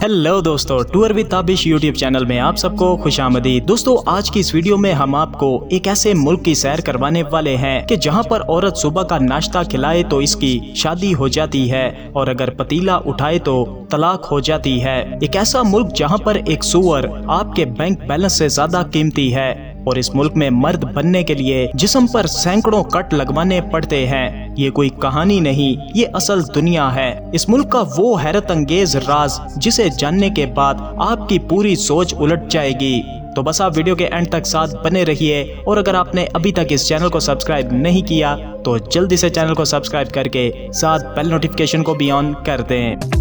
Hello दोस्तों, tour with Tabish YouTube channel में आप सबको खुशामदीद। दोस्तों, आज की इस वीडियो में हम आपको एक ऐसे मुल्क की सैर करवाने वाले हैं कि जहां पर औरत सुबह का नाश्ता खिलाए तो इसकी शादी हो जाती है और अगर पतीला उठाए तो तलाक हो जाती है। एक ऐसा मुल्क जहां पर एक सूअर आपके बैंक बैलेंस से ज्यादा कीमती है और इस मुल्क में मर्द बनने के लिए जिस्म पर सैकड़ों कट लगवाने पड़ते हैं। ये कोई कहानी नहीं, ये असल दुनिया है। इस मुल्क का वो हैरत अंगेज राज जिसे जानने के बाद आपकी पूरी सोच उलट जाएगी। तो बस आप वीडियो के एंड तक साथ बने रहिए और अगर आपने अभी तक इस चैनल को सब्सक्राइब नहीं किया तो जल्दी से चैनल को सब्सक्राइब करके साथ बेल नोटिफिकेशन को भी ऑन कर दें।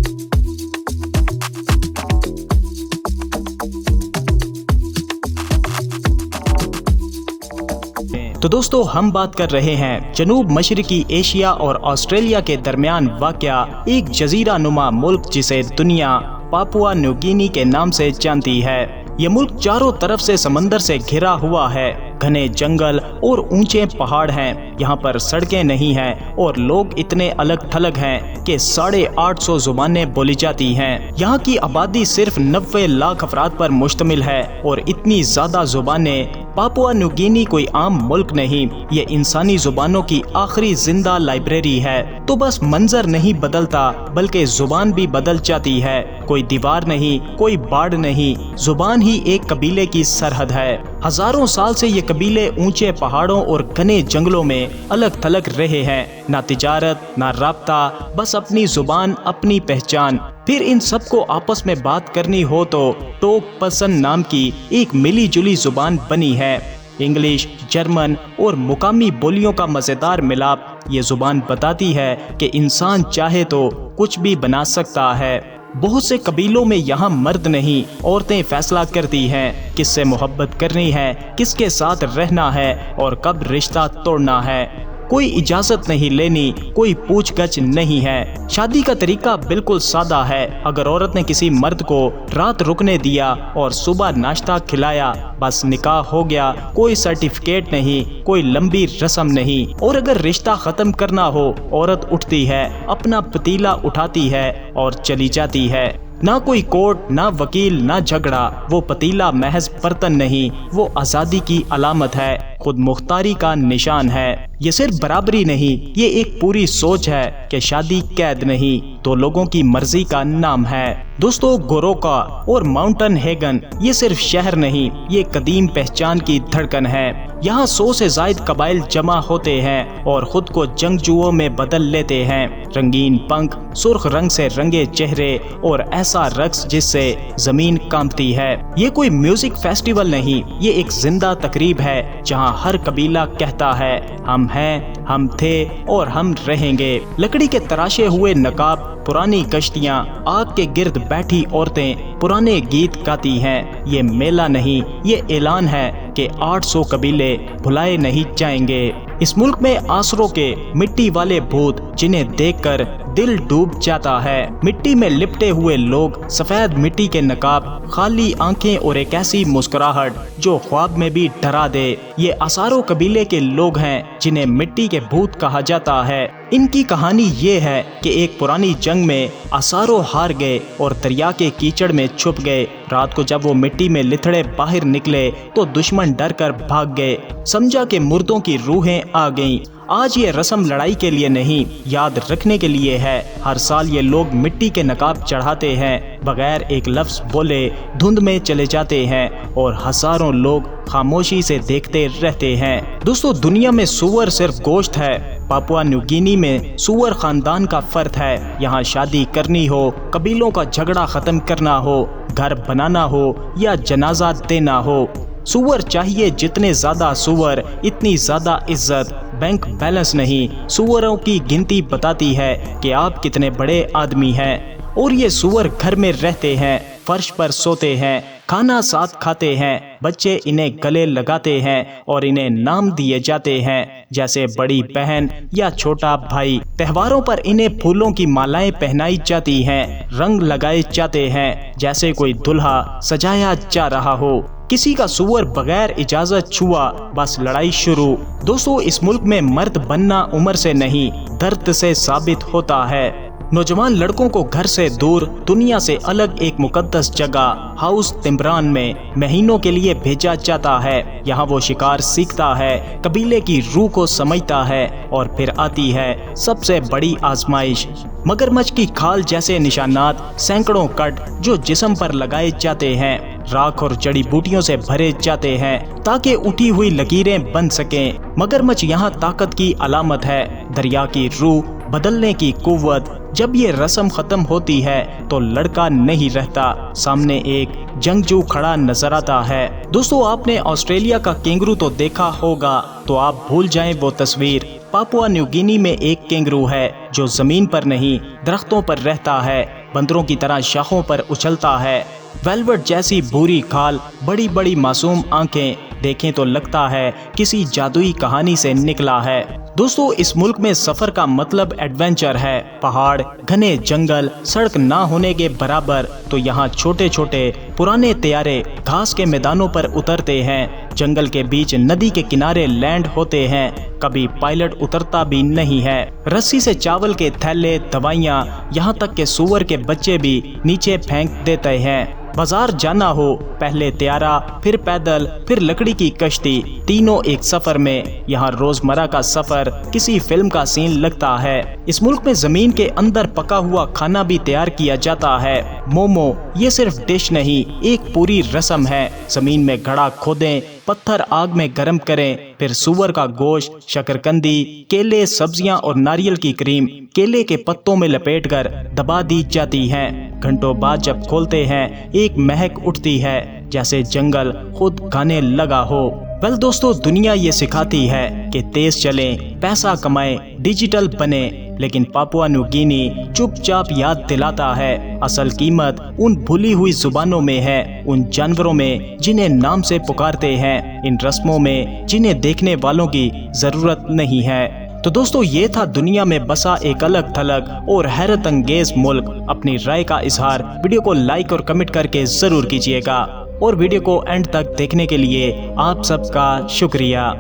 तो दोस्तों, हम बात कर रहे हैं जनूब मशरिकी एशिया और ऑस्ट्रेलिया के दरमियान वाक़या एक जजीरा नुमा मुल्क जिसे दुनिया पापुआ न्यू गिनी के नाम से जानती है। ये मुल्क चारों तरफ से समंदर से घिरा हुआ है, घने जंगल और ऊंचे पहाड़ हैं। यहाँ पर सड़कें नहीं हैं और लोग इतने अलग थलग हैं कि 850 जुबानें बोली जाती हैं। यहाँ की आबादी सिर्फ 90 लाख अफराद पर मुश्तमिल है और इतनी ज्यादा जुबानें। पापुआ न्यू गिनी कोई आम मुल्क नहीं, ये इंसानी जुबानों की आखिरी जिंदा लाइब्रेरी है। तो बस मंजर नहीं बदलता बल्कि जुबान भी बदल जाती है। कोई दीवार नहीं, कोई बाड़ नहीं, जुबान ही एक कबीले की सरहद है। हजारों साल से ये कबीले ऊंचे पहाड़ों और घने जंगलों में अलग थलग रहे हैं। ना तिजारत, ना राब्ता, बस अपनी जुबान, अपनी पहचान। फिर इन सबको आपस में बात करनी हो तो टोक पसंद नाम की एक मिली जुली जुबान बनी है। इंग्लिश, जर्मन और मुकामी बोलियों का मजेदार मिलाप। ये जुबान बताती है कि इंसान चाहे तो कुछ भी बना सकता है। बहुत से कबीलों में यहाँ मर्द नहीं, औरतें फैसला करती हैं किससे मोहब्बत करनी है, किसके साथ रहना है और कब रिश्ता तोड़ना है। कोई इजाजत नहीं लेनी, कोई पूछगछ नहीं है। शादी का तरीका बिल्कुल सादा है। अगर औरत ने किसी मर्द को रात रुकने दिया और सुबह नाश्ता खिलाया, बस निकाह हो गया। कोई सर्टिफिकेट नहीं, कोई लंबी रस्म नहीं। और अगर रिश्ता खत्म करना हो, औरत उठती है, अपना पतीला उठाती है और चली जाती है। ना कोई कोर्ट, ना वकील, ना झगड़ा। वो पतीला महज बर्तन नहीं, वो आज़ादी की अलामत है, खुद मुख्तारी का निशान है। ये सिर्फ बराबरी नहीं, ये एक पूरी सोच है कि शादी कैद नहीं, दो लोगों की मर्जी का नाम है। दोस्तों, गोरोका और माउंटेन हेगन ये सिर्फ शहर नहीं, ये कदीम पहचान की धड़कन है। यहाँ 100 से जायद कबाइल जमा होते हैं और खुद को जंगजुओं में बदल लेते हैं। रंगीन पंख, सुर्ख रंग से रंगे चेहरे और ऐसा रक्स जिससे जमीन कांपती है। ये कोई म्यूजिक फेस्टिवल नहीं, ये एक जिंदा तकरीब है जहाँ हर कबीला कहता है हम हैं, हम थे और हम रहेंगे। लकड़ी के तराशे हुए नकाब, पुरानी कश्तियाँ, आग के गिर्द बैठी औरतें पुराने गीत गाती हैं। ये मेला नहीं, ये ऐलान है कि 800 कबीले भुलाए नहीं जाएंगे। इस मुल्क में आसरों के मिट्टी वाले भूत जिन्हें देखकर दिल डूब जाता है। मिट्टी में लिपटे हुए लोग, सफेद मिट्टी के नकाब, खाली आंखें और एक ऐसी मुस्कुराहट जो ख्वाब में भी डरा दे। ये आसारो कबीले के लोग हैं जिन्हें मिट्टी के भूत कहा जाता है। इनकी कहानी ये है कि एक पुरानी जंग में आसारो हार गए और दरिया के कीचड़ में छुप गए। रात को जब वो मिट्टी में लिथड़े बाहर निकले तो दुश्मन डर कर भाग गए। समझा कि मुर्दों की रूहें आ गईं। आज ये रस्म लड़ाई के लिए नहीं, याद रखने के लिए है। हर साल ये लोग मिट्टी के नकाब चढ़ाते हैं, बगैर एक लफ्ज बोले धुंध में चले जाते हैं और हजारों लोग खामोशी से देखते रहते हैं। दोस्तों, दुनिया में सूअर सिर्फ गोश्त है, पापुआ न्यू गिनी में सूअर खानदान का फर्द है। यहाँ शादी करनी हो, कबीलों का झगड़ा खत्म करना हो, घर बनाना हो या जनाजा देना हो, सूअर चाहिए। जितने ज्यादा सूअर इतनी ज्यादा इज्जत। बैंक बैलेंस नहीं, सूअरों की गिनती बताती है कि आप कितने बड़े आदमी हैं। और ये सूअर घर में रहते हैं, फर्श पर सोते हैं, खाना साथ खाते हैं, बच्चे इन्हें गले लगाते हैं और इन्हें नाम दिए जाते हैं जैसे बड़ी बहन या छोटा भाई। त्योहारों पर इन्हें फूलों की मालाएं पहनाई जाती हैं, रंग लगाए जाते हैं जैसे कोई दुल्हा सजाया जा रहा हो। किसी का सूअर बगैर इजाजत छुआ, बस लड़ाई शुरू। दोस्तों, इस मुल्क में मर्द बनना उम्र से नहीं, दर्द से साबित होता है। नौजवान लड़कों को घर से दूर, दुनिया से अलग एक मुकद्दस जगह हाउस तिम्बरान में महीनों के लिए भेजा जाता है। यहाँ वो शिकार सीखता है, कबीले की रूह को समझता है और फिर आती है सबसे बड़ी आजमाइश। मगरमच्छ की खाल जैसे निशानात, सैकड़ों कट जो जिस्म पर लगाए जाते हैं, राख और जड़ी बूटियों से भरे जाते हैं ताकि उठी हुई लकीरें बन सकें। मगरमच्छ यहाँ ताकत की अलामत है, दरिया की रूह बदलने की कुव्वत। जब ये रस्म खत्म होती है तो लड़का नहीं रहता, सामने एक जंगजू खड़ा नजर आता है। दोस्तों, आपने ऑस्ट्रेलिया का कैंगरू तो देखा होगा, तो आप भूल जाएं वो तस्वीर। पापुआ न्यू गिनी में एक कैंगरू है जो जमीन पर नहीं, दरख्तों पर रहता है, बंदरों की तरह शाखों पर उछलता है। वेलवेट जैसी भूरी खाल, बड़ी बड़ी मासूम आंखें, देखें तो लगता है किसी जादुई कहानी से निकला है। दोस्तों, इस मुल्क में सफर का मतलब एडवेंचर है। पहाड़, घने जंगल, सड़क ना होने के बराबर, तो यहाँ छोटे छोटे पुराने तैयारे घास के मैदानों पर उतरते हैं। जंगल के बीच नदी के किनारे लैंड होते हैं, कभी पायलट उतरता भी नहीं है। रस्सी से चावल के थैले, दवाइयाँ, यहाँ तक के सूअर के बच्चे भी नीचे फेंक देते हैं। बाजार जाना हो, पहले त्यारा, फिर पैदल, फिर लकड़ी की कश्ती, तीनों एक सफर में। यहाँ रोजमर्रा का सफर किसी फिल्म का सीन लगता है। इस मुल्क में जमीन के अंदर पका हुआ खाना भी तैयार किया जाता है। मोमो ये सिर्फ डिश नहीं, एक पूरी रस्म है। जमीन में गड्ढा खोदें, पत्थर आग में गर्म करें, फिर सूअर का गोश्त, शकरकंदी, केले, सब्जियां और नारियल की क्रीम केले के पत्तों में लपेटकर दबा दी जाती हैं। घंटों बाद जब खोलते हैं, एक महक उठती है जैसे जंगल खुद गाने लगा हो। वेल दोस्तों, दुनिया ये सिखाती है कि तेज चलें, पैसा कमाएं, डिजिटल बने, लेकिन पापुआ न्यू गिनी चुपचाप याद दिलाता है असल कीमत उन भूली हुई जुबानों में है, उन जानवरों में जिन्हें नाम से पुकारते हैं, इन रस्मों में जिन्हें देखने वालों की जरूरत नहीं है। तो दोस्तों, ये था दुनिया में बसा एक अलग थलग और हैरत अंगेज मुल्क। अपनी राय का इजहार वीडियो को लाइक और कमेंट करके जरूर कीजिएगा और वीडियो को एंड तक देखने के लिए आप सबका शुक्रिया।